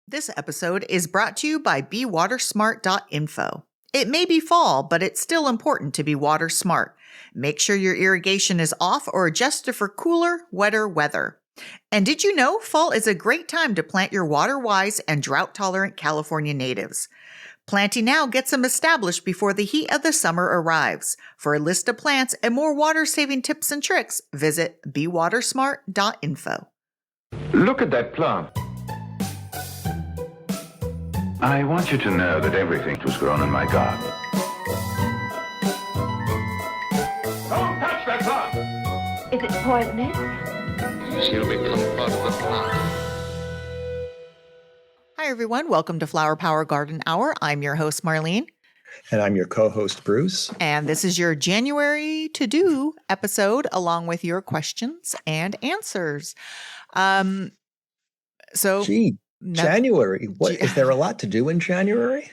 This episode is brought to you by BeWaterSmart.info. It may be fall, but it's still important to be water smart. Make sure your irrigation is off or adjusted for cooler, wetter weather. And did you know fall is a great time to plant your water-wise and drought-tolerant California natives? Planting now gets them established before the heat of the summer arrives. For a list of plants and more water-saving tips and tricks, visit BeWaterSmart.info. Look at that plant. I want you to know that everything was grown in my garden. Don't touch that plant! Is it poisonous? She'll become part of the plant. Hi, everyone. Welcome to Flower Power Garden Hour. I'm your host, Marlene. And I'm your co-host, Bruce. And this is your January to-do episode, along with your questions and answers. January. Is there a lot to do in January?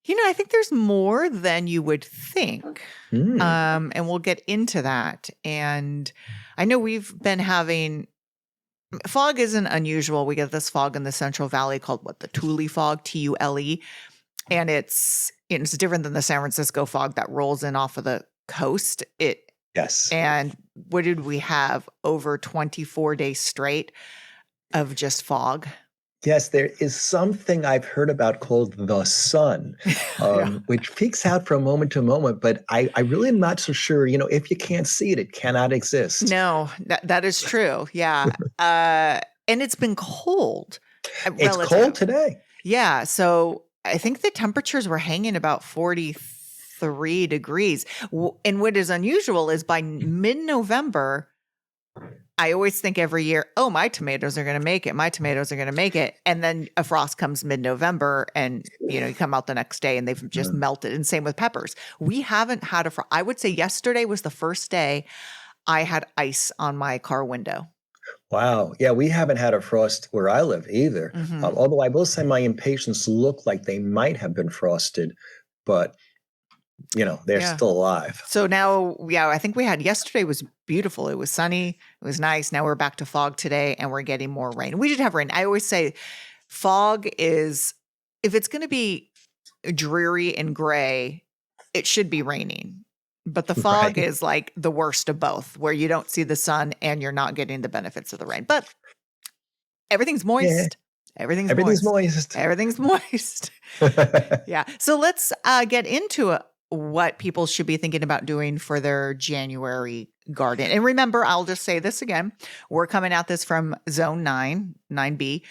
You know, I think there's more than you would think. And we'll get into that. And I know we've been having fog isn't unusual. We get this fog in the Central Valley called the Tule fog, T-U-L-E. And it's different than the San Francisco fog that rolls in off of the coast. Yes. And what did we have? Over 24 days straight of just fog. Yes, there is something I've heard about called the sun, which peeks out from moment to moment. But I really am not so sure, if you can't see it, it cannot exist. No, that is true. Yeah. And it's been cold. It's cold today. Yeah. So I think the temperatures were hanging about 43 degrees. And what is unusual is by mid-November, I always think every year, my tomatoes are going to make it. My tomatoes are going to make it. And then a frost comes mid-November and, you come out the next day and they've just melted. And same with peppers. We haven't had a frost. I would say yesterday was the first day I had ice on my car window. Wow. Yeah, we haven't had a frost where I live either. Although I will say my impatiens look like they might have been frosted, but they're still alive. So now, I think yesterday was beautiful. It was sunny. It was nice. Now we're back to fog today and we're getting more rain. We did have rain. I always say fog is, if it's going to be dreary and gray, it should be raining. But the fog is like the worst of both, where you don't see the sun and you're not getting the benefits of the rain. But everything's moist. Yeah. Everything's moist. Everything's moist. Yeah. So let's get into what people should be thinking about doing for their January garden. And remember, I'll just say this again. We're coming at this from zone 9B,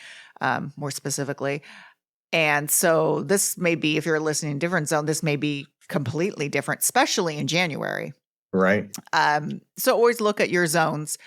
more specifically. And so this may be, if you're listening in a different zone, this may be completely different, especially in January. Right. So always look at your zones.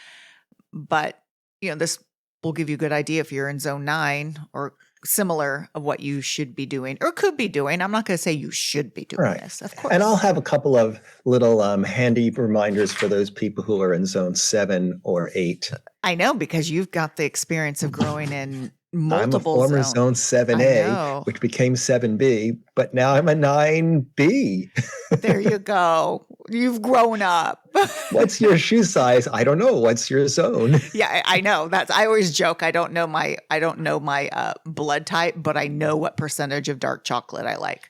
But, this will give you a good idea if you're in zone 9 or similar of what you should be doing or could be doing. I'm not going to say you should be doing this, of course. And I'll have a couple of little handy reminders for those people who are in zone 7 or 8. I know, because you've got the experience of growing in multiple I'm a former zones. zone 7A, which became 7B, but now I'm a 9B. There you go. You've grown up. What's your shoe size? I don't know. What's your zone? Yeah, I know. I always joke. I don't know my blood type, but I know what percentage of dark chocolate I like.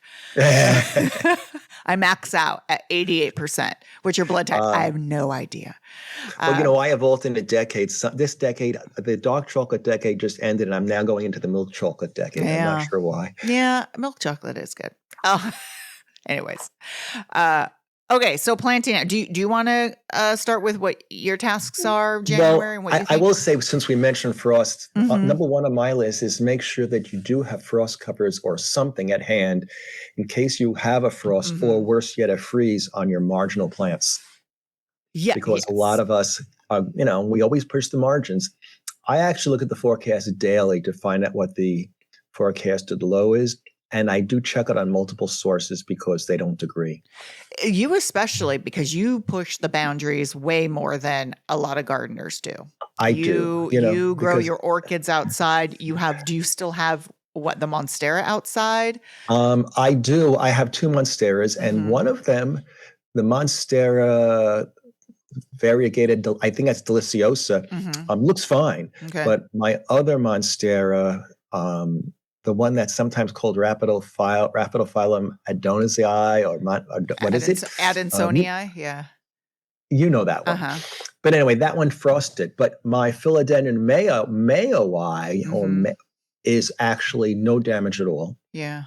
I max out at 88%. What's your blood type? I have no idea. Well, I have alternate decades. This decade, the dark chocolate decade just ended, and I'm now going into the milk chocolate decade. Yeah. I'm not sure why. Yeah, milk chocolate is good. Oh, anyways. Okay, so planting. Do you want to start with what your tasks are, January? And what you think? I will say, since we mentioned frost, number one on my list is make sure that you do have frost covers or something at hand in case you have a frost or worse yet, a freeze on your marginal plants. Yeah, because a lot of us, we always push the margins. I actually look at the forecast daily to find out what the forecasted low is. And I do check it on multiple sources because they don't agree. You especially, because you push the boundaries way more than a lot of gardeners do. I do. You grow your orchids outside. Do you still have the Monstera outside? I do. I have 2 Monsteras, and one of them, the Monstera variegated, I think that's Deliciosa, looks fine. Okay. But my other Monstera, The one that's sometimes called Rhapidophyllum adonizii, or what is it? Adansonii, yeah. You know that one. Uh-huh. But anyway, that one frosted. But my Philodendron mayoi is actually no damage at all. Yeah.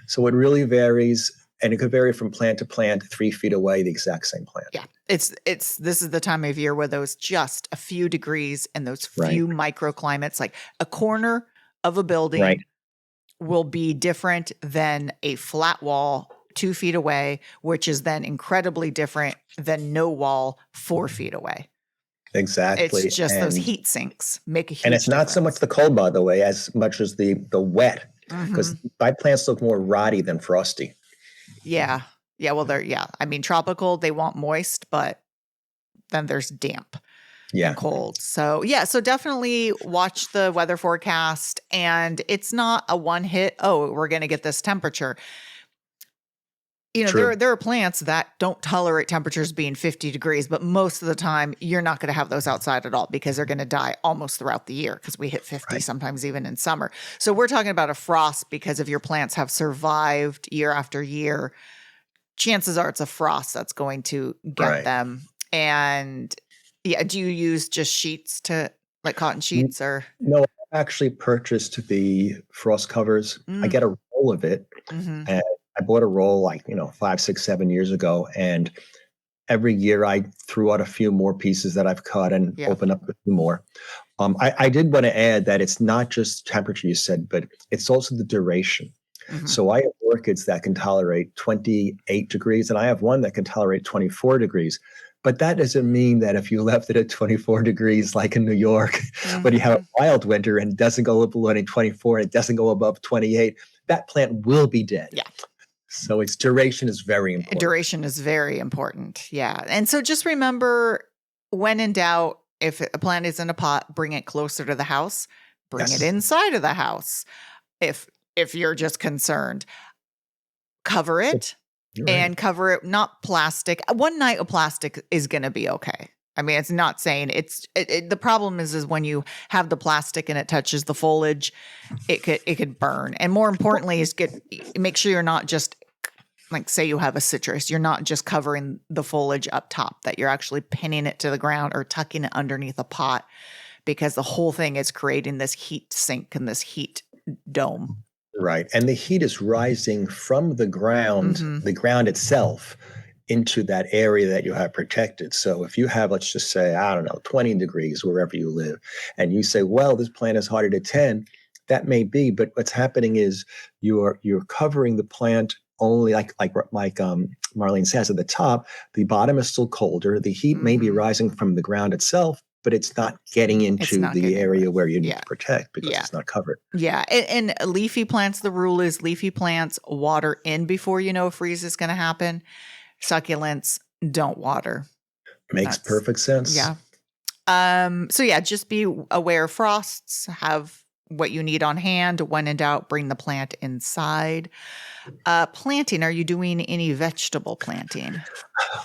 So it really varies, and it could vary from plant to plant, 3 feet away, the exact same plant. Yeah. This is the time of year where those just a few degrees and those few microclimates, like a corner of a building will be different than a flat wall 2 feet away, which is then incredibly different than no wall 4 feet away. Exactly. It's just those heat sinks make a huge And it's not so much the cold, by the way, as much as the wet, because my plants look more rotty than frosty. Yeah. Yeah. Well, I mean, tropical, they want moist, but then there's damp. And cold. So so definitely watch the weather forecast, and it's not a one hit, oh, we're going to get this temperature. You know, there are plants that don't tolerate temperatures being 50 degrees, but most of the time you're not going to have those outside at all because they're going to die almost throughout the year because we hit 50 sometimes even in summer. So we're talking about a frost because if your plants have survived year after year, chances are it's a frost that's going to get them. And do you use just sheets like cotton sheets or? No, I actually purchased the frost covers. I get a roll of it, and I bought a roll 5, 6, 7 years ago. And every year I threw out a few more pieces that I've cut and opened up a few more. I did want to add that it's not just temperature you said, but it's also the duration. So I have orchids that can tolerate 28 degrees, and I have one that can tolerate 24 degrees. But that doesn't mean that if you left it at 24 degrees, like in New York, but you have a wild winter and it doesn't go below 24 and it doesn't go above 28, that plant will be dead. Yeah. So its duration is very important. Duration is very important. Yeah. And so just remember, when in doubt, if a plant is in a pot, bring it closer to the house, bring it inside of the house. If you're just concerned, cover it. And cover it, not plastic. One night of plastic is going to be okay. I mean, it's not saying the problem is when you have the plastic and it touches the foliage, it could burn. And more importantly is make sure you're not just like, say you have a citrus, you're not just covering the foliage up top, that you're actually pinning it to the ground or tucking it underneath a pot, because the whole thing is creating this heat sink and this heat dome. Right. And the heat is rising from the ground itself, into that area that you have protected. So if you have, let's just say, 20 degrees wherever you live, and you say, well, this plant is harder to tend, that may be, but what's happening is you're covering the plant only like Marlene says at the top, the bottom is still colder. The heat may be rising from the ground itself, but it's not getting into the area where you need to protect because it's not covered. Yeah. And leafy plants, the rule is leafy plants water in before you know a freeze is going to happen. Succulents don't water. Makes perfect sense. Yeah. So just be aware of frosts, have what you need on hand. When in doubt, bring the plant inside. Planting, are you doing any vegetable planting?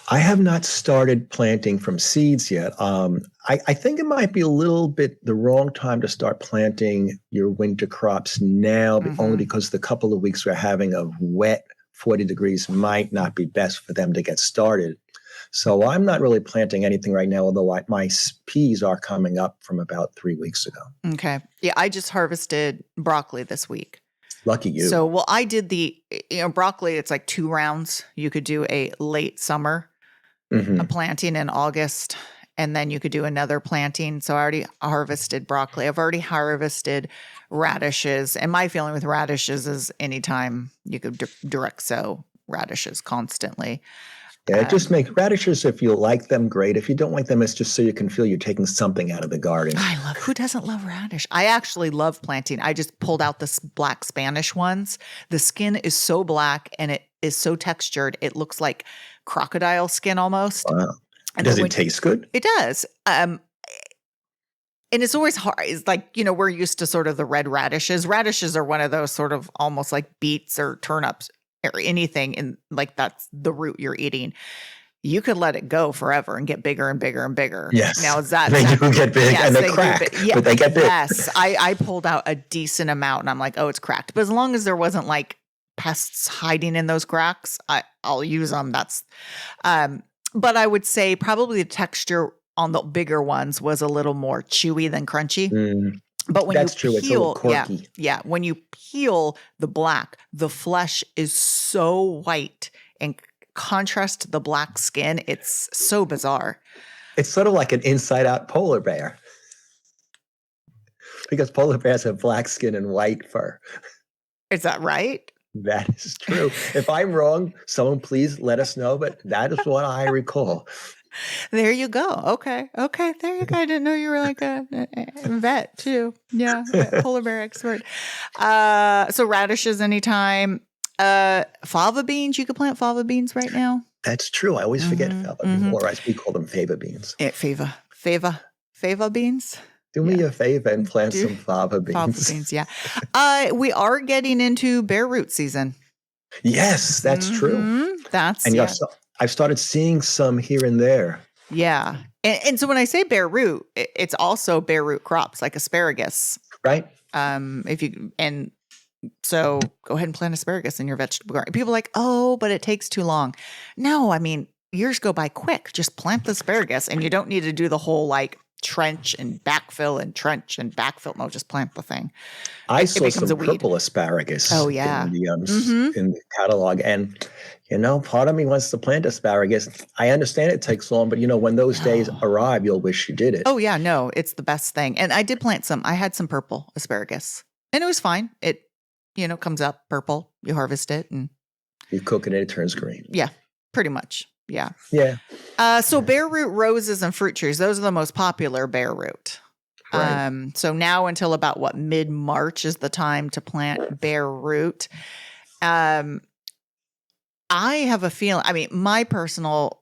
I have not started planting from seeds yet. I think it might be a little bit the wrong time to start planting your winter crops now, only because the couple of weeks we're having of wet 40 degrees might not be best for them to get started. So I'm not really planting anything right now, although my peas are coming up from about 3 weeks ago. Okay. Yeah, I just harvested broccoli this week. Lucky you. So, I did broccoli, it's like 2 rounds. You could do a late summer a planting in August, and then you could do another planting. So I already harvested broccoli. I've already harvested radishes. And my feeling with radishes is anytime you could direct sow radishes constantly. Yeah, it just makes radishes, if you like them, great. If you don't like them, it's just so you can feel you're taking something out of the garden. Who doesn't love radish? I actually love planting. I just pulled out the black Spanish ones. The skin is so black and it is so textured. It looks like crocodile skin almost. Wow. And does it taste good? It does. And it's always hard. It's like, we're used to sort of the red radishes. Radishes are one of those sort of almost like beets or turnips or anything, and like that's the root you're eating. you could let it go forever and get bigger and bigger and bigger. Yes. Now, is that They do get big, yes, and they crack, but they get big. Yes. I pulled out a decent amount and I'm like, oh, it's cracked. But as long as there wasn't like pests hiding in those cracks, I'll use them. That's, but I would say probably the texture on the bigger ones was a little more chewy than crunchy. But when That's you true. It's a little peel, quirky. yeah, when you peel the black, the flesh is so white and contrast to the black skin. It's so bizarre. It's sort of like an inside-out polar bear, because polar bears have black skin and white fur. Is that right? That is true. If I'm wrong, someone please let us know, but that is what I recall. There you go. Okay. There you go. I didn't know you were like a vet too. Yeah. Polar bear expert. So radishes anytime. Fava beans. You could plant fava beans right now. That's true. I always forget fava beans, or as we call them, fava beans. Fava beans. Do me a favor and plant some fava beans. Fava beans, yeah. We are getting into Bareroot season. Yes, that's true. That's, and I've started seeing some here and there. Yeah. And so when I say Bareroot, it's also Bareroot crops like asparagus. Right. So go ahead and plant asparagus in your vegetable garden. People are like, oh, but it takes too long. No, I mean, years go by quick. Just plant the asparagus and you don't need to do the whole like trench and backfill and trench and backfill. No, just plant the thing. I saw some purple asparagus in the catalog. And, part of me wants to plant asparagus. I understand it takes long, but, when those days arrive, you'll wish you did it. Oh, yeah. No, it's the best thing. And I did plant some. I had some purple asparagus and it was fine. It, comes up purple. You harvest it and you cook it and it turns green. Yeah, pretty much. Yeah. Yeah. So Bareroot roses and fruit trees, those are the most popular Bareroot. Right. So now until about mid-March is the time to plant Bareroot. I have a feeling, my personal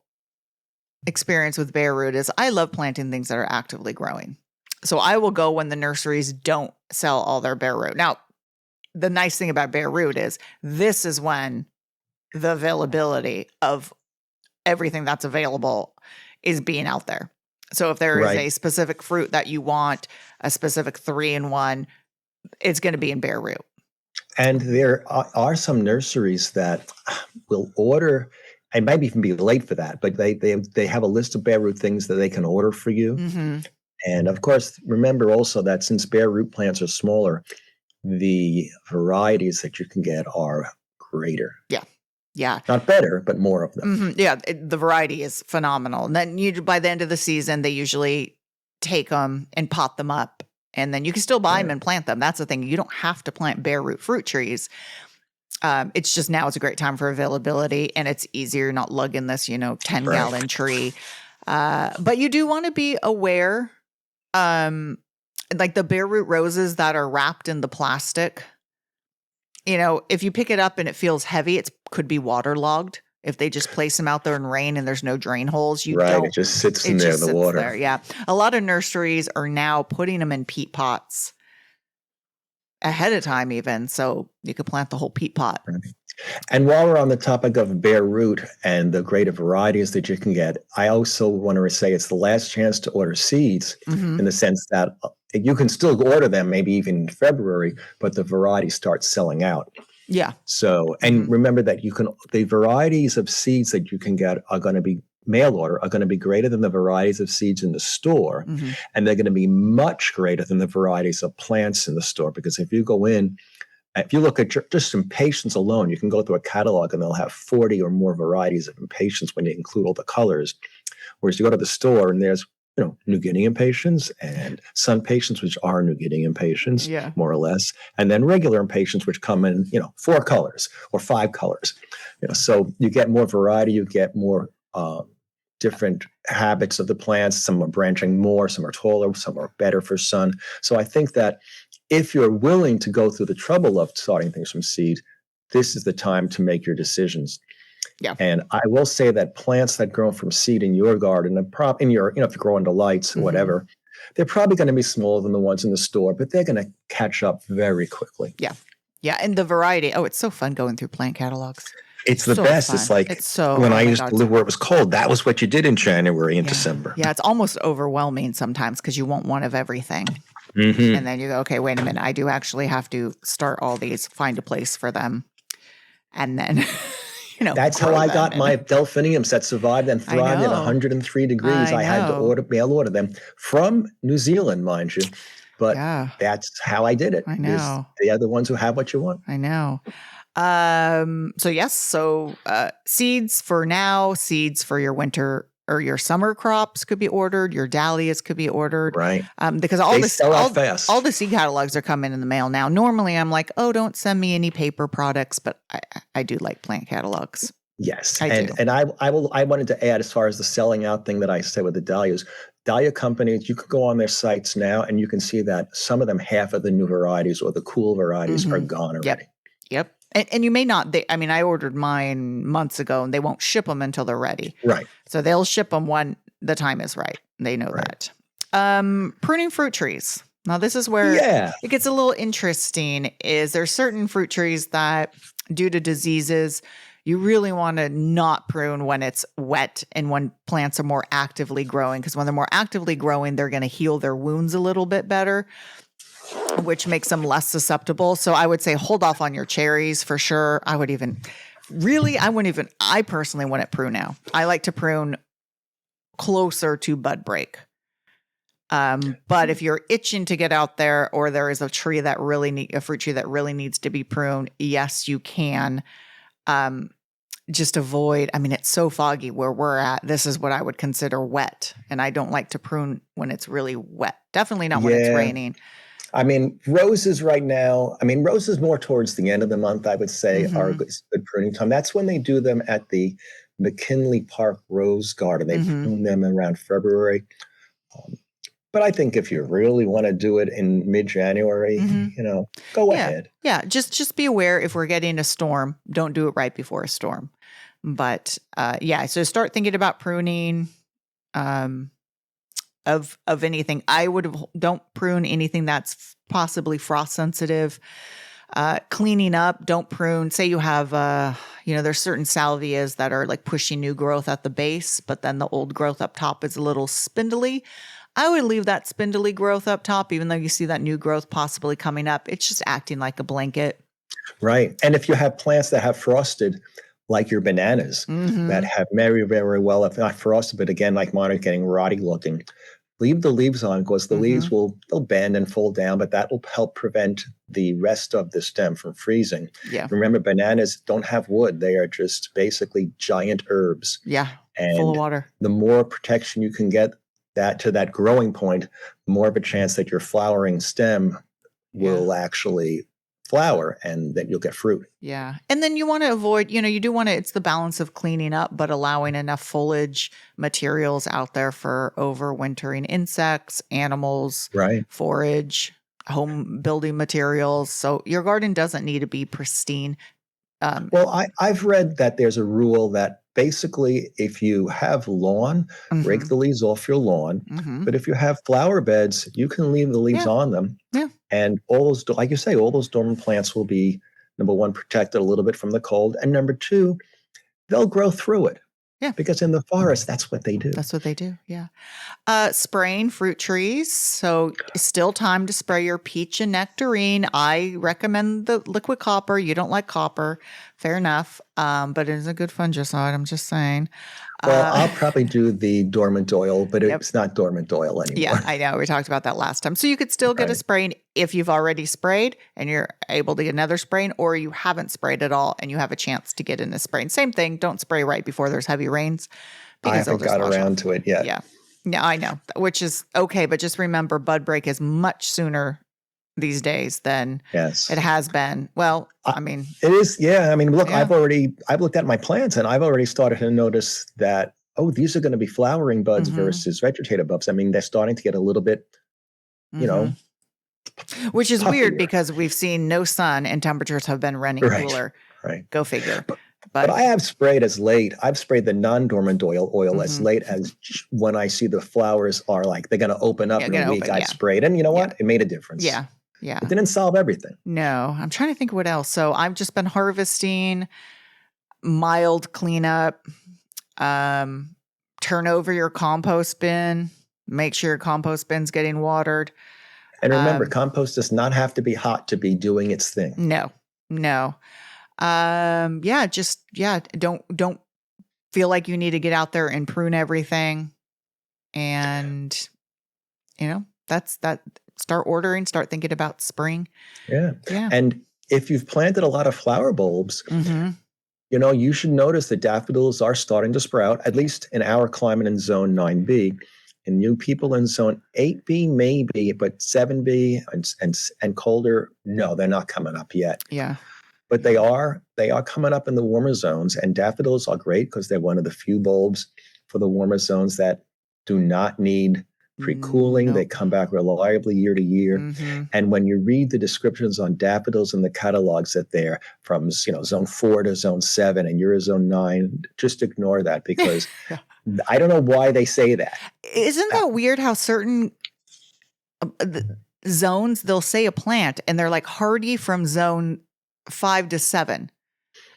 experience with Bareroot is I love planting things that are actively growing. So I will go when the nurseries don't sell all their Bareroot. Now, the nice thing about Bareroot is this is when the availability of everything that's available is being out there. So if there is a specific fruit that you want, a specific 3-in-1, it's going to be in Bareroot. And there are some nurseries that will order, and maybe even be late for that, but they have a list of Bareroot things that they can order for you. And of course, remember also that since Bareroot plants are smaller, the varieties that you can get are greater. Yeah. Not better, but more of them. Yeah. The variety is phenomenal. And then by the end of the season, they usually take them and pot them up. And then you can still buy them and plant them. That's the thing. You don't have to plant Bareroot fruit trees. It's just now it's a great time for availability and it's easier. You're not lugging this, 10-gallon tree. But you do want to be aware, like the Bareroot roses that are wrapped in the plastic. If you pick it up and it feels heavy, it could be waterlogged. If they just place them out there in rain and there's no drain holes, it just sits in there in the water. There, yeah. A lot of nurseries are now putting them in peat pots ahead of time even, so you could plant the whole peat pot. And while we're on the topic of Bareroot and the greater varieties that you can get, I also want to say it's the last chance to order seeds in the sense that you can still order them maybe even in February, but the variety starts selling out. Yeah. So, and remember that the varieties of seeds that you can get are going to be mail order are going to be greater than the varieties of seeds in the store. And they're going to be much greater than the varieties of plants in the store. Because if you go in, if you look at just impatiens alone, you can go through a catalog and they'll have 40 or more varieties of impatiens when you include all the colors. Whereas you go to the store and there's, New Guinea impatiens and sun patiens, which are New Guinea impatiens, more or less. And then regular impatiens, which come in, 4 colors or 5 colors. So you get more variety, you get more different habits of the plants. Some are branching more, some are taller, some are better for sun. So I think that if you're willing to go through the trouble of starting things from seed, this is the time to make your decisions. Yeah. And I will say that plants that grow from seed in your garden, and in your, if you grow into lights or whatever, they're probably going to be smaller than the ones in the store, but they're going to catch up very quickly. Yeah. Yeah. And the variety. Oh, it's so fun going through plant catalogs. It's the So best. fun. It's like It's so, when oh I my used God, to live where it was cold, that was what you did in January and December. Yeah, it's almost overwhelming sometimes because you want one of everything. Mhm. And then you go, okay, wait a minute. I do actually have to start all these, find a place for them. And then, That's how grow I them got and- my delphiniums that survived and I thrived in know. 103 degrees. I I had to know. mail order them from New Zealand, mind you. But Yeah, that's how I did it. I know. They are the ones who have what you want. I know. So yes, seeds for now, seeds for your winter or your summer crops could be ordered. Your dahlias could be ordered. Right. Because They sell out fast. all the seed catalogs are coming in the mail now. Normally I'm like, oh, don't send me any paper products, but I do like plant catalogs. Yes. I do. And I wanted to add, as far as the selling out thing that I said with the dahlias, dahlia companies, you could go on their sites now and you can see that some of them, half of the new varieties or the cool varieties are gone already. Yep. And you may not, I ordered mine months ago and they won't ship them until they're ready. Right. So they'll ship them when the time is right. They know that. Pruning fruit trees. Now this is where it gets a little interesting. Is there certain fruit trees that due to diseases, you really want to not prune when it's wet and when plants are more actively growing. Because when they're more actively growing, they're going to heal their wounds a little bit better, which makes them less susceptible. So I would say hold off on your cherries for sure. I personally wouldn't prune now. I like to prune closer to bud break. But if you're itching to get out there or there is a fruit tree that really needs to be pruned, yes, you can. Just avoid, it's so foggy where we're at. This is what I would consider wet. And I don't like to prune when it's really wet. Definitely not when it's raining. Roses right now, roses more towards the end of the month, I would say, are good pruning time. That's when they do them at the McKinley Park Rose Garden. They prune them around February. But I think if you really want to do it in mid-January, go ahead. Yeah, just be aware if we're getting a storm, don't do it right before a storm. But so start thinking about pruning of anything. Don't prune anything that's possibly frost sensitive. Cleaning up, don't prune. Say you have there's certain salvias that are like pushing new growth at the base, but then the old growth up top is a little spindly. I would leave that spindly growth up top, even though you see that new growth possibly coming up. It's just acting like a blanket. Right. And if you have plants that have frosted, like your bananas, that have very, very well, if not frosted, but again, like mine are getting rotty looking, leave the leaves on because the leaves they'll bend and fall down, but that will help prevent the rest of the stem from freezing. Yeah. Remember, bananas don't have wood. They are just basically giant herbs. Yeah. And full of water. The more protection you can get to that growing point, more of a chance that your flowering stem will actually flower and that you'll get fruit. Yeah. And then you want to avoid, it's the balance of cleaning up, but allowing enough foliage materials out there for overwintering insects, animals, forage, home building materials. So your garden doesn't need to be pristine. I've read that there's a rule that basically if you have lawn, rake the leaves off your lawn. But if you have flower beds, you can leave the leaves on them. Yeah. And all those, like you say, all those dormant plants will be, number one, protected a little bit from the cold. And number two, they'll grow through it. Yeah. Because in the forest, that's what they do. That's what they do. Yeah. Spraying fruit trees. So still time to spray your peach and nectarine. I recommend the liquid copper. You don't like copper. Fair enough. But it is a good fungicide. I'm just saying. Well, I'll probably do the dormant oil, but it's not dormant oil anymore. Yeah, I know. We talked about that last time. So you could still get a spraying if you've already sprayed and you're able to get another spraying, or you haven't sprayed at all and you have a chance to get in a spraying. Same thing. Don't spray right before there's heavy rains. I haven't got around to it yet. Yeah. No, I know, which is okay. But just remember, bud break is much sooner these days than it has been. Well, it is. Yeah. Look, I've looked at my plants and I've already started to notice that, these are going to be flowering buds versus vegetative buds. They're starting to get a little bit, which is weird because we've seen no sun and temperatures have been running cooler. Right. Go figure. But I have sprayed I've sprayed the non-dormant oil as late as when I see the flowers are like, they're going to open up in a week. I've sprayed. And you know what? It made a difference. Yeah. Yeah. It didn't solve everything. No, I'm trying to think what else. So I've just been harvesting, mild cleanup, turn over your compost bin, make sure your compost bin's getting watered. And remember, compost does not have to be hot to be doing its thing. No. Don't feel like you need to get out there and prune everything. And, that's that. Start ordering, start thinking about spring. Yeah. Yeah. And if you've planted a lot of flower bulbs, Mm-hmm. you should notice that daffodils are starting to sprout, at least in our climate in zone 9B. And you people in zone 8B, maybe, but 7B and colder, no, they're not coming up yet. Yeah. But they are coming up in the warmer zones. And daffodils are great because they're one of the few bulbs for the warmer zones that do not need pre-cooling. Nope. They come back reliably year to year. Mm-hmm. And when you read the descriptions on daffodils in the catalogs that they're from zone 4 to zone 7 and you're a zone 9, just ignore that because I don't know why they say that. Isn't that weird how certain zones, they'll say a plant and they're like hardy from zone 5 to 7.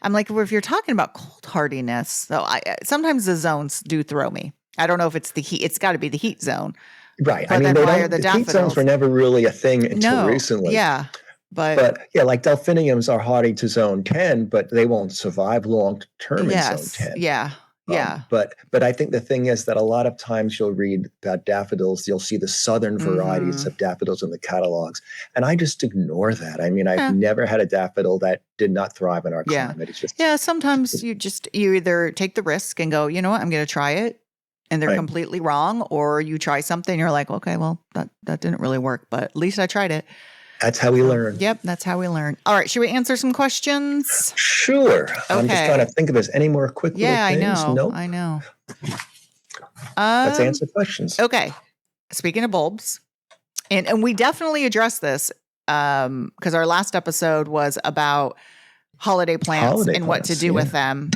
I'm like, well, if you're talking about cold hardiness, so sometimes the zones do throw me. I don't know if it's the heat. It's got to be the heat zone. Right. But I mean, the heat zones were never really a thing until recently. Yeah. But yeah, like delphiniums are hardy to zone 10, but they won't survive long term in zone 10. Yeah. Yeah. But I think the thing is that a lot of times you'll read about daffodils, you'll see the southern varieties of daffodils in the catalogs. And I just ignore that. I mean, I've never had a daffodil that did not thrive in our climate. It's just sometimes you either take the risk and go, you know what, I'm going to try it. And they're completely wrong, or you try something and you're like, okay, well, that didn't really work, but at least I tried it. That's how we learn. Yep, that's how we learn. All right, should we answer some questions? Sure. Okay. I'm just trying to think if there's any more quick little things. I know. Let's answer questions. Okay. Speaking of bulbs, and we definitely addressed this because our last episode was about holiday plants and what to do with them.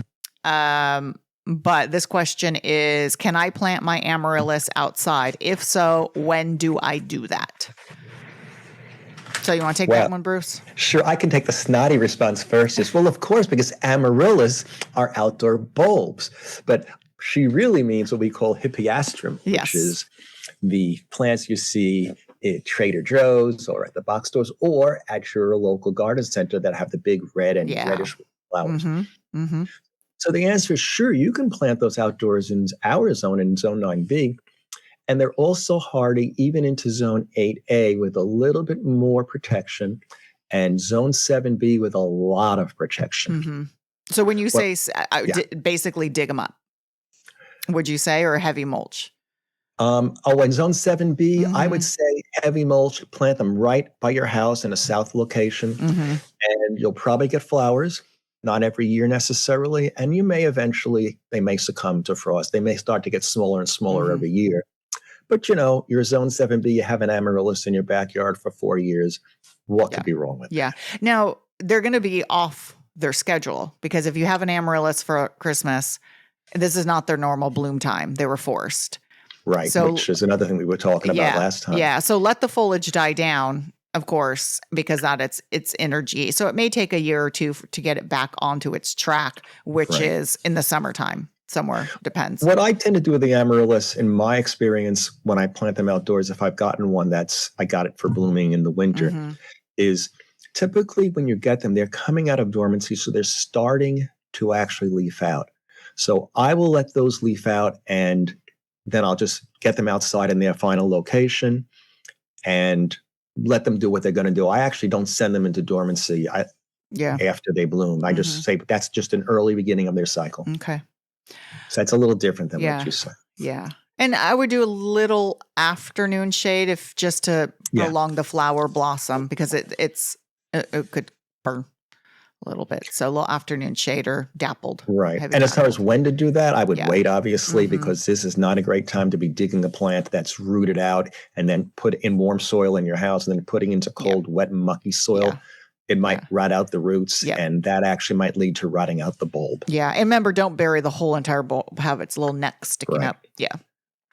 But this question is, can I plant my amaryllis outside? If so, when do I do that? So you want to take that one, Bruce? Sure. I can take the snotty response first. Well, of course, because amaryllis are outdoor bulbs. But she really means what we call hippeastrum, which is the plants you see at Trader Joe's or at the box stores or at your local garden center that have the big red and reddish flowers. Mm-hmm. Mm-hmm. So the answer is sure, you can plant those outdoors in our zone, in zone 9B. And they're also hardy even into zone 8A with a little bit more protection and zone 7B with a lot of protection. Mm-hmm. So when you say basically dig them up, would you say, or heavy mulch? In zone 7B, I would say heavy mulch, plant them right by your house in a south location, and you'll probably get flowers. Not every year necessarily, and you may they may succumb to frost. They may start to get smaller and smaller every year. But your zone 7B, you have an amaryllis in your backyard for 4 years. What could be wrong with that? Yeah. Now, they're going to be off their schedule because if you have an amaryllis for Christmas, this is not their normal bloom time. They were forced. Right, so, which is another thing we were talking about last time. Yeah, so let the foliage die down, of course, because it's energy. So it may take a year or two to get it back onto its track, which is in the summertime. Somewhere, depends. What I tend to do with the amaryllis, in my experience, when I plant them outdoors, if I've gotten one I got it for blooming in the winter, is typically when you get them, they're coming out of dormancy, so they're starting to actually leaf out. So I will let those leaf out, and then I'll just get them outside in their final location and let them do what they're going to do. I actually don't send them into dormancy after they bloom. I just say that's just an early beginning of their cycle. Okay. So that's a little different than what you said. Yeah. And I would do a little afternoon shade just to prolong the flower blossom because it could burn a little bit. So a little afternoon shade or dappled. Right. And as far as when to do that, I would wait, obviously, because this is not a great time to be digging a plant that's rooted out and then put in warm soil in your house and then putting into cold, wet, mucky soil. Yeah. It might rot out the roots, and that actually might lead to rotting out the bulb. Yeah. And remember, don't bury the whole entire bulb. Have its little neck sticking up. Yeah.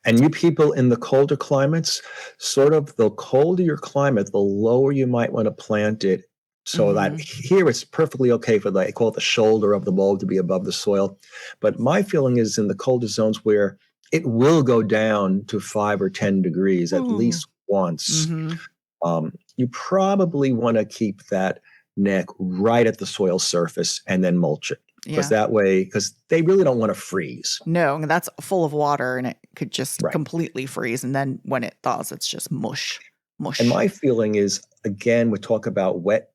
And you people in the colder climates, sort of the colder your climate, the lower you might want to plant it. So that here it's perfectly okay for I call it the shoulder of the bulb to be above the soil. But my feeling is in the colder zones where it will go down to 5 or 10 degrees at least once. You probably want to keep that neck right at the soil surface and then mulch it. Because that way, because they really don't want to freeze. No, that's full of water and it could just completely freeze. And then when it thaws, it's just mush. And my feeling is, again, we talk about wet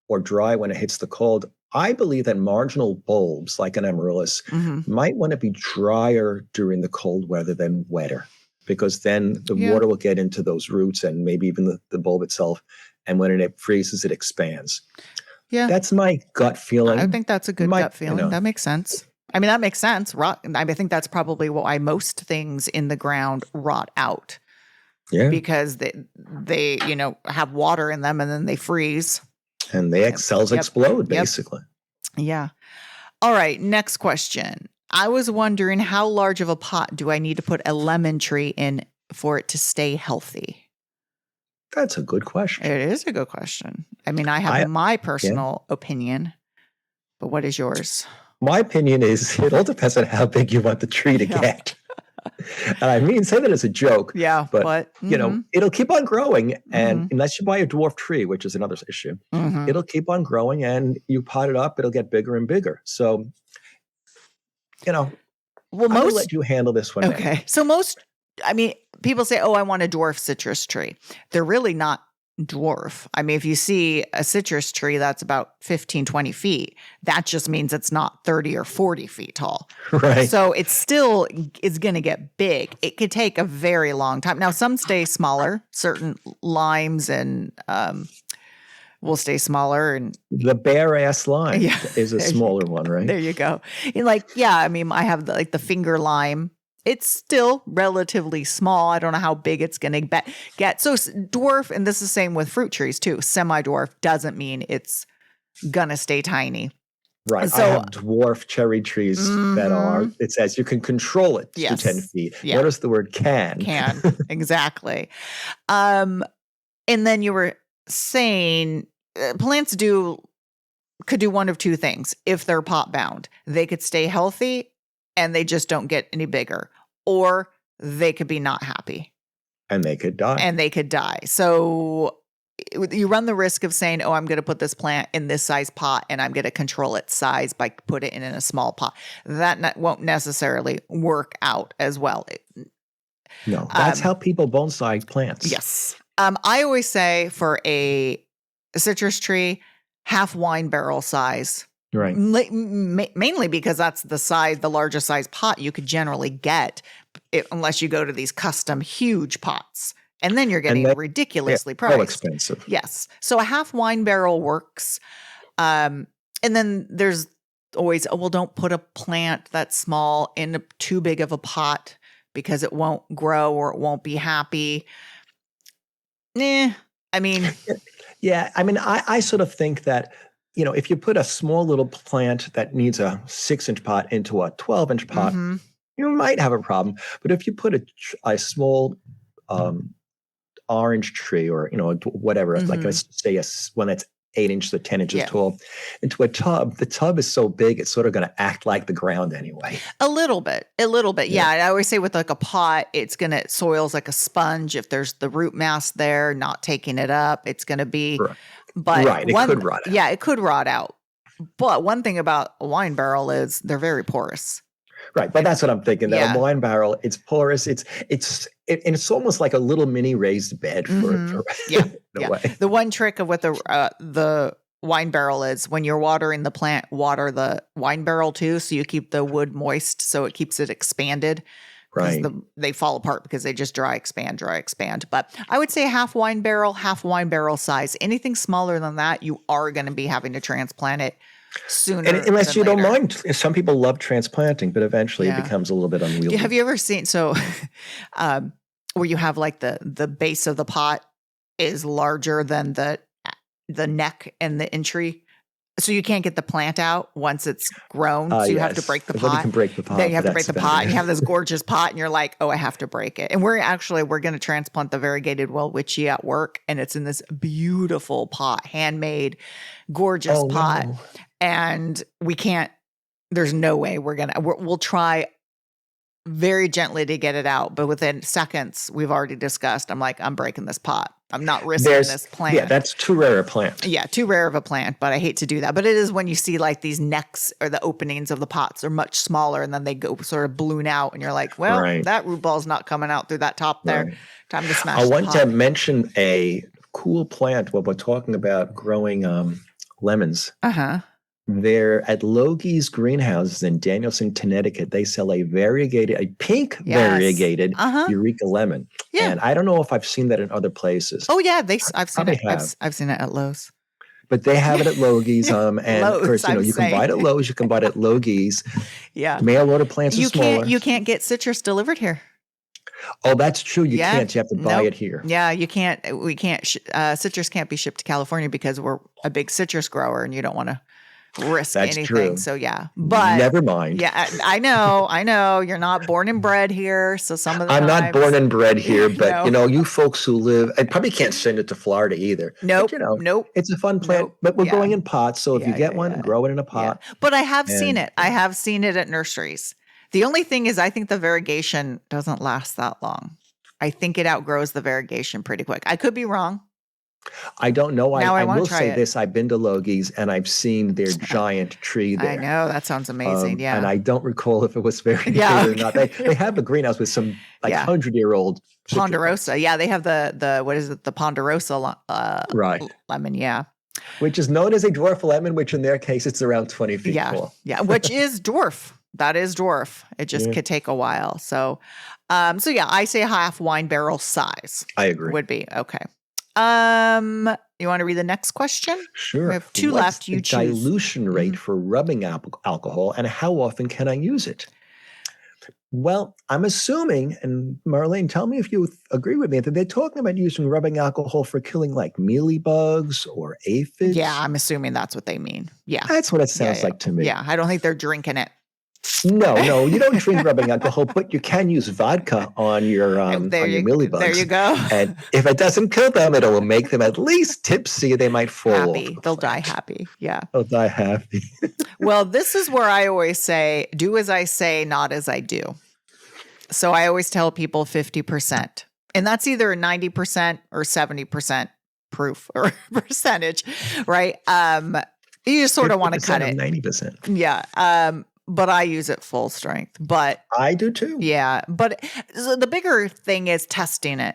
or dry when it hits the cold. I believe that marginal bulbs, like an amaryllis, might want to be drier during the cold weather than wetter. Because then the water will get into those roots and maybe even the bulb itself. And when it freezes, it expands. Yeah. That's my gut feeling. I think that's a good gut feeling. That makes sense. I mean, that makes sense. I think that's probably why most things in the ground rot out. Yeah. Because they have water in them and then they freeze. And cells explode, basically. Yeah. All right. Next question. I was wondering, how large of a pot do I need to put a lemon tree in for it to stay healthy? That's a good question. It is a good question. I mean, I have my personal opinion, but what is yours? My opinion is it all depends on how big you want the tree to get. And I mean, say that as a joke. Yeah. But it'll keep on growing. And unless you buy a dwarf tree, which is another issue, it'll keep on growing and you pot it up, it'll get bigger and bigger. So, I'm going to let you handle this one. Okay. So people say, I want a dwarf citrus tree. They're really not dwarf. I mean, if you see a citrus tree that's about 15, 20 feet, that just means it's not 30 or 40 feet tall. Right. So it still is going to get big. It could take a very long time. Now, some stay smaller. Certain limes and will stay smaller. And the bare ass lime is a smaller one, right? There you go. And I have the finger lime. It's still relatively small. I don't know how big it's going to get. So dwarf, and this is the same with fruit trees too. Semi-dwarf doesn't mean it's going to stay tiny. Right. So, I have dwarf cherry trees that it says you can control it to 10 feet. Yeah. Notice the word can. Can, exactly. And then you were saying plants could do one of two things. If they're pot bound, they could stay healthy and they just don't get any bigger, or they could be not happy. And they could die. So you run the risk of saying, I'm going to put this plant in this size pot and I'm going to control its size by put it in a small pot. That won't necessarily work out as well. No, that's how people bonsai plants. Yes. I always say for a citrus tree, half wine barrel size. Right. Mainly because that's the largest size pot you could generally get, unless you go to these custom huge pots. And then you're getting ridiculously priced. So expensive. Yes. So a half wine barrel works. And then there's always, don't put a plant that's small in too big of a pot because it won't grow or it won't be happy. I sort of think that, if you put a small little plant that needs a 6-inch pot into a 12-inch pot, you might have a problem. But if you put a small orange tree or, whatever, like let's say one that's 8 inches or 10 inches tall, into a tub, the tub is so big, it's sort of going to act like the ground anyway. A little bit. Yeah. I always say with a pot, soil's like a sponge. If there's the root mass there, not taking it up, it's going to be... Right. But it could rot out. Yeah, it could rot out. But one thing about a wine barrel is they're very porous. Right, but that's what I'm thinking. That a wine barrel, it's porous. It's almost like a little mini raised bed for in a way. The one trick of what the wine barrel is, when you're watering the plant, water the wine barrel too, so you keep the wood moist, so it keeps it expanded. Right. They fall apart because they just dry expand. But I would say half wine barrel size. Anything smaller than that, you are going to be having to transplant it sooner. And unless you don't mind. Some people love transplanting, but eventually it becomes a little bit unwieldy. Have you ever seen where you have like the base of the pot is larger than the neck and the entry So you can't get the plant out once it's grown. So you have to Yes. break the Well, you pot. can break the pot, Then you have but to break that's the about pot, it. and you have this gorgeous pot, and you're like, oh, I have to break it. And we're going to transplant the variegated welwitschia at work, and it's in this beautiful pot, handmade, gorgeous Oh, pot. no. And we can't. There's no way we'll try very gently to get it out, but within seconds, we've already discussed. I'm like, I'm breaking this pot. I'm not risking this plant. Yeah, that's too rare a plant. Yeah, too rare of a plant, but I hate to do that. But it is when you see like these necks or the openings of the pots are much smaller and then they go sort of balloon out and you're like, well, Right. that root ball's not coming out through that top there. Right. Time to smash I the want pot. to mention a cool plant when we're talking about growing lemons. Uh-huh. They're at Logie's Greenhouses in Danielson, Connecticut. They sell a pink Yes. variegated Uh-huh. Eureka lemon. Yeah. And I don't know if I've seen that in other places. Oh yeah, I've seen probably it. have. I've seen it at Lowe's. But they have it at Logie's. And of Lowe's, course, I'm you can buy it at saying. Lowe's, you can buy it at Logie's. Yeah. Mail order plants are smaller. You can't get citrus delivered here. Oh, that's true. You Yeah. can't. You have to buy Nope. it here. Yeah, you can't. We can't. Citrus can't be shipped to California because we're a big citrus grower, and you don't want to risk That's anything. true. So yeah, but Never mind. yeah, I know. You're not born and bred here, so some of the I'm not times- born and bred here, but No. you folks who live, I probably can't send it to Florida either. Nope, But, nope. it's a fun plant, Nope. but we're Yeah. growing in pots. So if you Yeah, get yeah, one, yeah. grow it in a Yeah. pot. But I have seen And- it. I have seen it at nurseries. The only thing is, I think the variegation doesn't last that long. I think it outgrows the variegation pretty quick. I could be wrong. I don't know. Now I I wanna will try say it. this. I've been to Logie's and I've seen their giant tree there. I know that sounds amazing. Yeah. And I don't recall if it was variegated Yeah, or not. They have a greenhouse with some Yeah. 100-year-old Ponderosa. Yeah, they have the what is it? The Ponderosa Right. lemon. Yeah. Which is known as a dwarf lemon, which in their case, it's around 20 feet Yeah. tall. Yeah. Which is dwarf. That is dwarf. It just Yeah. could take a while. So yeah, I say half wine barrel size I agree. would be okay. You want to read the next question? Sure. We have two What's left. You the choose. dilution rate for rubbing alcohol, and how often can I use it? Well, I'm assuming, and Marlene, tell me if you agree with me, that they're talking about using rubbing alcohol for killing like mealybugs or aphids. Yeah, I'm assuming that's what they mean. Yeah. That's what it sounds yeah. like to me. Yeah, I don't think they're drinking it. No, you don't drink rubbing alcohol, but you can use vodka on your mealybugs. There you go. And if it doesn't kill them, it will make them at least tipsy. They might fall Happy. off. They'll die happy. Yeah. They'll die happy. Well, this is where I always say, do as I say, not as I do. So I always tell people 50%. And that's either 90% or 70% proof or percentage, right? You just sort of want to cut it. 90%. Yeah. But I use it full strength. But I do too. yeah, but so the bigger thing is testing it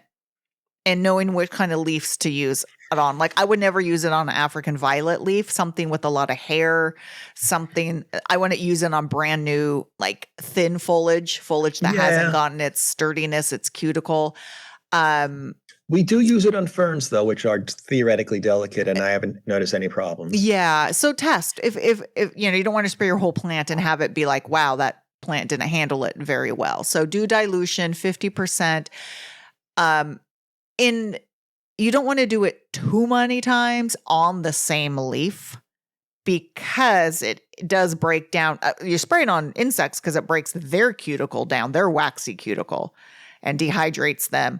and knowing what kind of leaves to use it on. Like I would never use it on an African violet leaf, something with a lot of hair, something I wouldn't use it on brand new, like thin foliage that hasn't gotten its sturdiness, its cuticle. We do use it on ferns though, which are theoretically delicate, and I haven't noticed any problems. Yeah. So test if you don't want to spray your whole plant and have it be like, wow, that plant didn't handle it very well. So do dilution 50%. You don't want to do it too many times on the same leaf because it does break down. You're spraying on insects because it breaks their cuticle down, their waxy cuticle, and dehydrates them.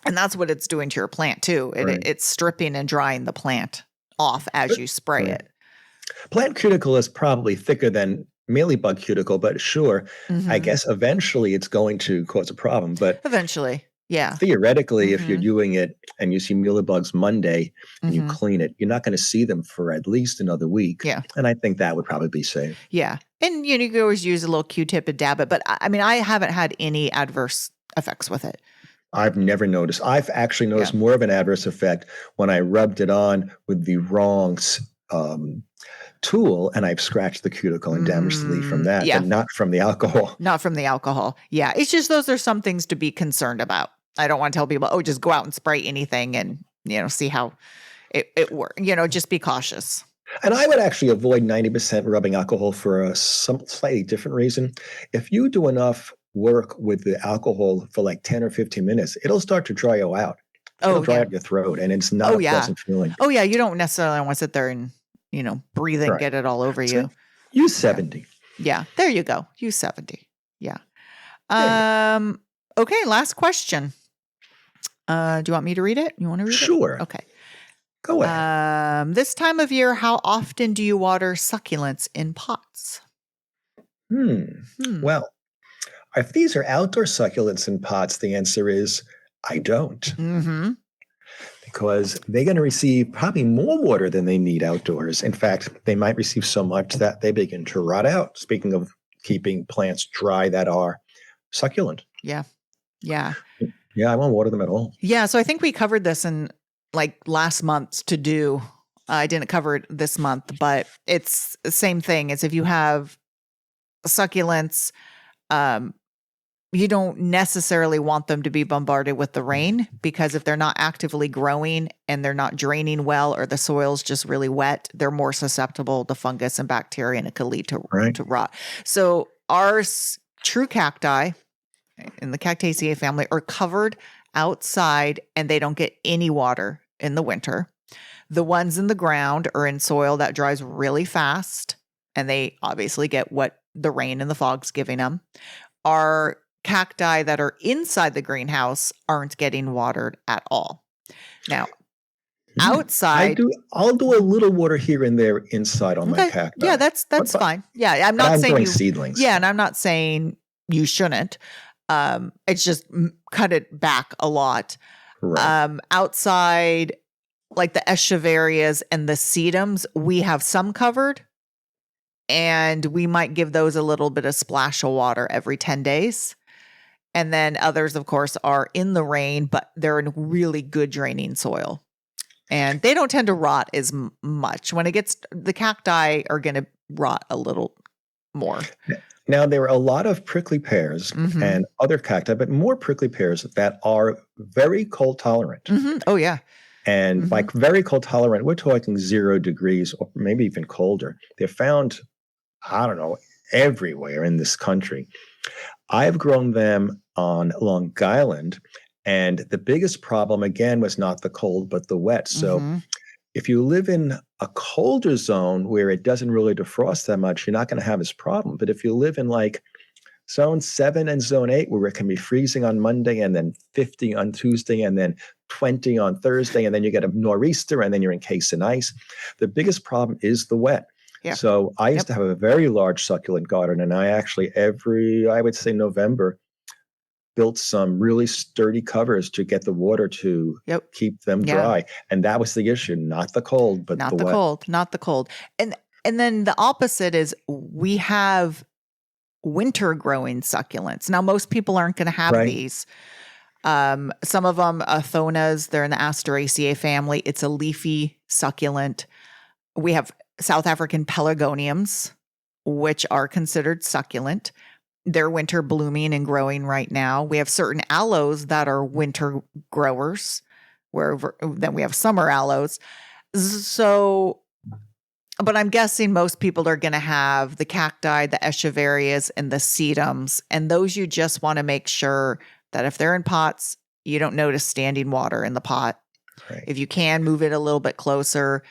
And that's what it's doing to your plant too. It's stripping and drying the plant off as you spray it. Plant cuticle is probably thicker than mealybug cuticle, but sure, I guess eventually it's going to cause a problem. But Eventually, yeah. Theoretically, if you're doing it and you see mealybugs Monday and you clean it, you're not going to see them for at least another week. Yeah. And I think that would probably be safe. Yeah. And you can always use a little Q-tip and dab it. But I mean, I haven't had any adverse effects with it. I've never noticed. I've actually noticed more of an adverse effect when I rubbed it on with the wrong tool and I've scratched the cuticle and damaged the leaf from that, but not from the alcohol. Not from the alcohol. Yeah. It's just those are some things to be concerned about. I don't want to tell people, oh, just go out and spray anything and, see how it works. Just be cautious. And I would actually avoid 90% rubbing alcohol for some slightly different reason. If you do enough work with the alcohol for like 10 or 15 minutes, it'll start to dry you out. It'll dry out your throat, and it's not a pleasant feeling. Oh, yeah. You don't necessarily want to sit there and breathe and Right. get it all over So you. use 70. Yeah, there you go. Use 70. Yeah. There you Okay, last question. Do you want me to read it? You want to read it? Sure. Okay. Go ahead. This time of year, how often do you water succulents in pots? Well, if these are outdoor succulents in pots, the answer is I don't. Mm-hmm. Because they're going to receive probably more water than they need outdoors. In fact, they might receive so much that they begin to rot out. Speaking of keeping plants dry that are succulent. Yeah. Yeah. Yeah, I won't water them at all. Yeah. So I think we covered this in last month's to do. I didn't cover it this month, but it's the same thing as if you have succulents, you don't necessarily want them to be bombarded with the rain, because if they're not actively growing and they're not draining well, or the soil's just really wet, they're more susceptible to fungus and bacteria, and it could lead to rot. So our true cacti in the Cactaceae family are covered outside and they don't get any water in the winter. The ones in the ground are in soil that dries really fast, and they obviously get what the rain and the fog's giving them. Our cacti that are inside the greenhouse aren't getting watered at all. Now, outside, I'll do a little water here and there inside on my cacti. Yeah, that's fine. Yeah, I'm not saying growing seedlings. Yeah, and I'm not saying you shouldn't. It's just cut it back a lot. Right. Outside, like the escheverias and the sedums, we have some covered, and we might give those a little bit of splash of water every 10 days. And then others, of course, are in the rain, but they're in really good draining soil. And they don't tend to rot as much. When it gets, the cacti are going to rot a little more. Now, there are a lot of prickly pears and other cacti, but more prickly pears that are very cold tolerant. Mm-hmm. Oh, yeah. And by very cold tolerant, we're talking 0 degrees or maybe even colder. They're found, I don't know, everywhere in this country. I've grown them on Long Island, and the biggest problem, again, was not the cold, but the wet. So if you live in a colder zone where it doesn't really defrost that much, you're not going to have this problem. But if you live in like zone 7 and zone 8, where it can be freezing on Monday and then 50 on Tuesday and then 20 on Thursday, and then you get a nor'easter and then you're encased in ice, the biggest problem is the wet. Yeah. So I used to have a very large succulent garden, and I actually I would say November, built some really sturdy covers to get the water to keep them dry. And that was the issue, not the cold, but not the cold, not the cold. And then the opposite is we have winter growing succulents. Now, most people aren't going to have these. Some of them, Athonas, they're in the Asteraceae family. It's a leafy succulent. We have South African pelargoniums, which are considered succulent. They're winter blooming and growing right now. We have certain aloes that are winter growers, then we have summer aloes. So, but I'm guessing most people are going to have the cacti, the escheverias, and the sedums. And those you just want to make sure that if they're in pots, you don't notice standing water in the pot. Right. If you can, move it a little bit closer.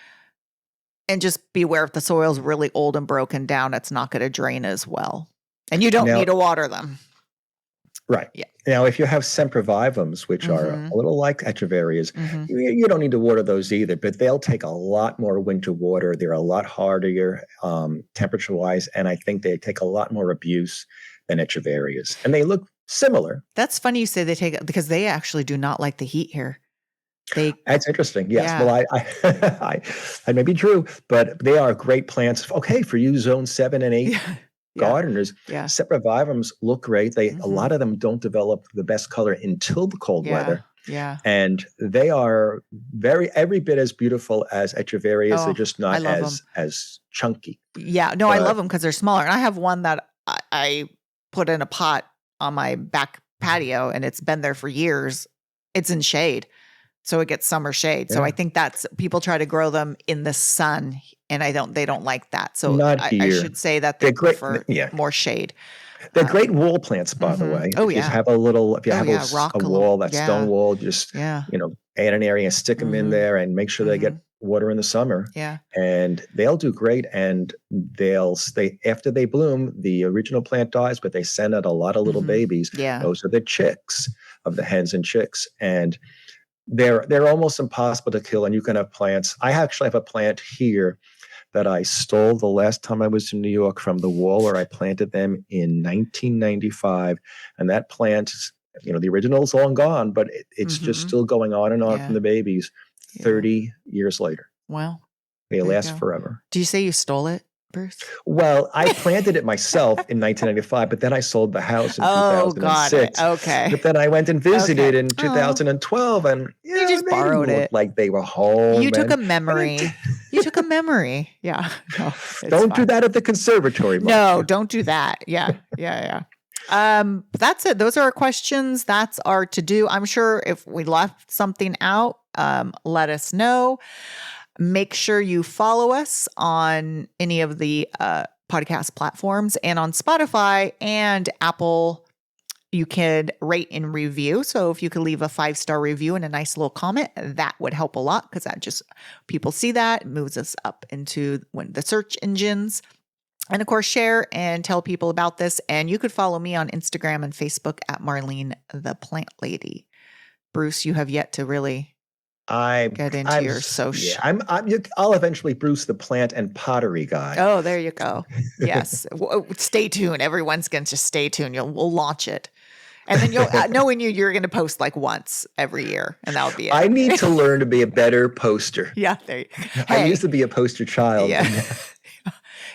And just beware if the soil's really old and broken down, it's not going to drain as well. And you don't need to water them. Right. Yeah. Now, if you have sempervivums, which are a little like echeverias, you don't need to water those either, but they'll take a lot more winter water. They're a lot hardier temperature-wise, and I think they take a lot more abuse than echeverias. And they look similar. That's funny you say they take it, because they actually do not like the heat here. That's interesting. Yes. Yeah. Well, I may be true, but they are great plants. Okay, for you zone 7 and 8 gardeners. Yeah. Sempervivums look great. A lot of them don't develop the best color until the cold weather. Yeah. And they are every bit as beautiful as echeverias. They're just not as chunky. Yeah. No, I love them because they're smaller. And I have one that I put in a pot on my back patio, and it's been there for years. It's in shade. So it gets summer shade. Yeah. So I think people try to grow them in the sun, and they don't like that. So I should say that they prefer more shade. They're great wall plants, by the way. Oh, if yeah. You have a wall, that stone wall, just, add an area, stick them in there, and make sure they get water in the summer. Yeah. And they'll do great. And they'll stay after they bloom. The original plant dies, but they send out a lot of little babies. Yeah. Those are the chicks of the hens and chicks. And they're almost impossible to kill. And you can have plants. I actually have a plant here that I stole the last time I was in New York from the Waller. I planted them in 1995. And that plant, the original's long gone, but it's just still going on and on from the babies 30 years later. Well, they last forever. Do you say you stole it, Bruce? Well, I planted it myself in 1995, but then I sold the house in 2006. Got it. Okay. But then I went and visited in 2012, and you just borrowed it like they were home. You took a memory. You took a memory. Yeah. No, don't do that at the conservatory. No, don't do that. Yeah. That's it. Those are our questions. That's our to do. I'm sure if we left something out, let us know. Make sure you follow us on any of the podcast platforms, and on Spotify and Apple. You can rate and review. So if you could leave a 5-star review and a nice little comment, that would help a lot, because that just people see that, it moves us up into the search engines. And of course, share and tell people about this. And you could follow me on Instagram and Facebook at Marlene the Plant Lady. Bruce, you have yet to really get into your social. Yeah, I'll eventually Bruce the Plant and Pottery Guy. Oh, there you go. Yes. Stay tuned. Everyone's going to just stay tuned. We'll launch it. And then knowing you're going to post like once every year, and that'll be it. I need to learn to be a better poster. Yeah. There you go. I used to be a poster child. Yeah.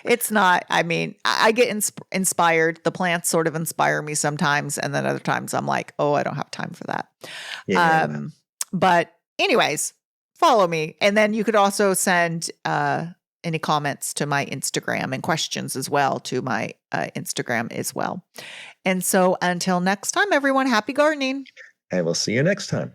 It's not, I mean, I get inspired. The plants sort of inspire me sometimes. And then other times I'm like, oh, I don't have time for that. Yeah. But anyways, follow me. And then you could also send any comments to my Instagram and questions as well to my Instagram as well. And so until next time, everyone, happy gardening. And we'll see you next time.